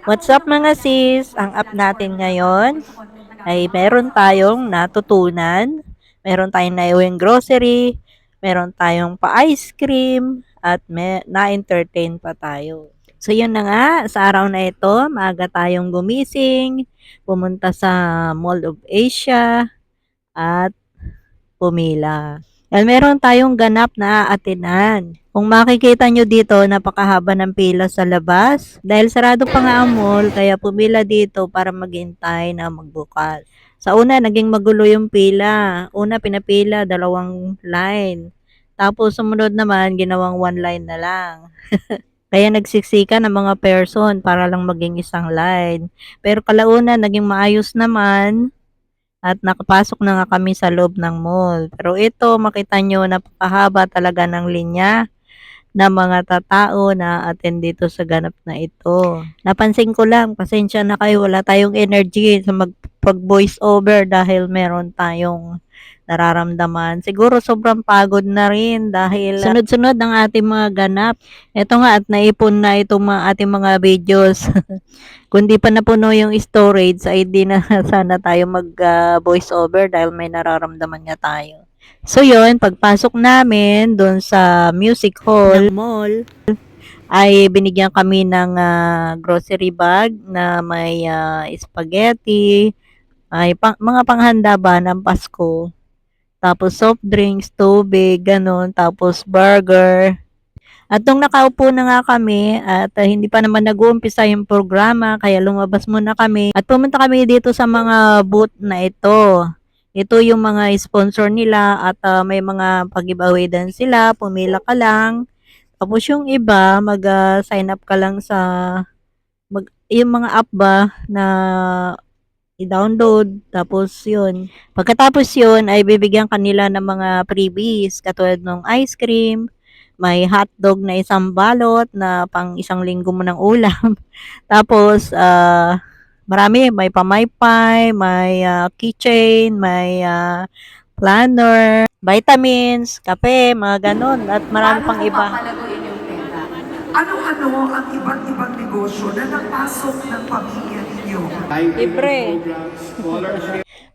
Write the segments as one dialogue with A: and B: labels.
A: What's up mga sis? Ang app natin ngayon ay meron tayong natutunan, meron tayong naiuwing grocery, meron tayong pa-ice cream, at na-entertain pa tayo. So yun na nga, sa araw na ito, maaga tayong gumising, pumunta sa Mall of Asia, at pumila. Dahil meron tayong ganap na aatinan. Kung makikita nyo dito, napakahaba ng pila sa labas. Dahil sarado pa nga ang mall, kaya pumila dito para maghintay na magbukas. Sa una, naging magulo yung pila. Una, pinapila, 2 line. Tapos, sumunod naman, ginawang 1 line na lang. Kaya nagsiksika ng mga person para lang maging isang line. Pero kalaunan, naging maayos naman. At nakapasok na nga kami sa loob ng mall. Pero ito, makita nyo, napakahaba talaga ng linya na mga tatao na attend dito sa ganap na ito. Napansin ko lang, pasensya na kayo, wala tayong energy sa pag-voice over dahil meron tayong nararamdaman. Siguro sobrang pagod na rin dahil sunod-sunod ang ating mga ganap. Ito nga at naipon na itong mga ating mga videos. Kung di pa napuno yung storage, ay di na sana tayo mag voice over dahil may nararamdaman nga tayo. So yun, pagpasok namin doon sa music hall ng mall, ay binigyan kami ng grocery bag na may spaghetti, ay mga panghanda ba ng Pasko. Tapos soft drinks, tubig, ganun. Tapos burger. At nung nakaupo na nga kami at hindi pa naman nag-uumpisa yung programa, kaya lumabas muna kami at pumunta kami dito sa mga booth na ito. Ito yung mga sponsor nila at may mga pag-giveaway din sila, pumila ka lang. Tapos yung iba, mag-sign up ka lang sa yung mga app ba na i-download. Tapos yun. Pagkatapos yun, ay bibigyan kanila ng mga freebies katulad ng ice cream, may hotdog na isang balot na pang isang linggo mo ng ulam. Tapos, marami, may pamaypay, may keychain, may planner, vitamins, kape, mga ganun, at marami pang iba.
B: Papalaguin yung tenda? Ano-ano ang iba't ibang negosyo na napasok ng pamilya ninyo?
A: Libre.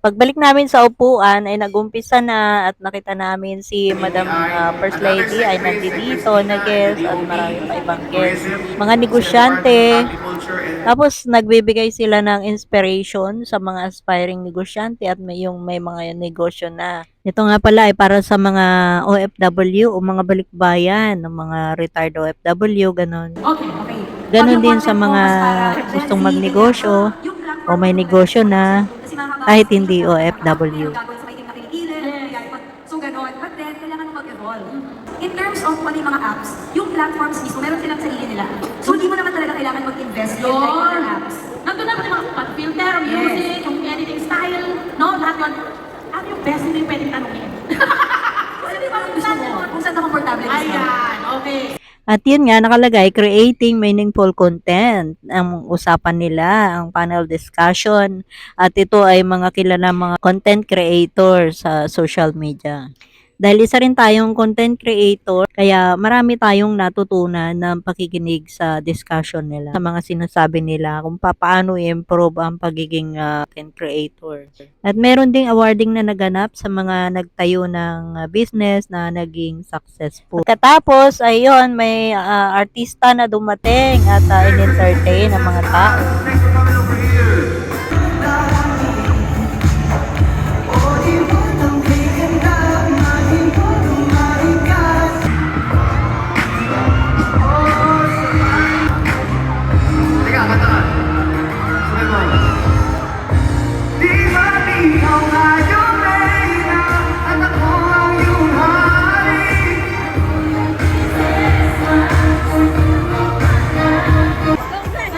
A: Pagbalik namin sa upuan ay nag-umpisa na at nakita namin si Madam First Lady ay nandito na guest at marami pa ibang guest. Mga negosyante. Tapos nagbibigay sila ng inspiration sa mga aspiring negosyante at may mga negosyo na. Ito nga pala ay para sa mga OFW o mga balikbayan, ng mga retired OFW, ganun.
B: Okay.
A: Ganun din sa mga gustong magnegosyo o may negosyo na kahit hindi OFW.
B: So ganon, but then kailangan mo mag-evolve. In terms of ano yung mga apps, yung platforms mismo, meron silang sarili nila. So hindi mo naman talaga kailangan mag-invest in like other apps.
C: Nandun naman yung mga pag-filter, music, yung editing style, no? Lahat yun. Ano yung best na yung pwedeng tanongin?
B: Kasi di ba gusto mo, kung saan ka komportable gusto.
C: Ayan, okay.
A: At yun nga, nakalagay, creating meaningful content. Ang usapan nila, ang panel discussion. At ito ay mga kilalang mga content creator sa social media. Dahil isa rin tayong content creator, kaya marami tayong natutunan ng pakikinig sa discussion nila, sa mga sinasabi nila kung paano i-improve ang pagiging content creator. At meron ding awarding na naganap sa mga nagtayo ng business na naging successful. Katapos, ayun, may artista na dumating at in-entertain ang mga tao.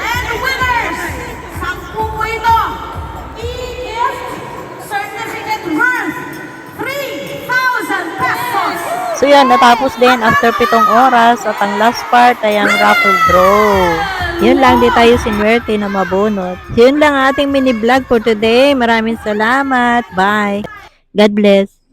C: And the winners! 10 po ito. E-gift certificate worth 3,000 pesos.
A: So yan, natapos din after 7 oras at ang last part ay ang raffle draw. Yun lang, di tayo sinwerte na mabunot. Yun lang ating mini vlog for today. Maraming salamat. Bye. God bless.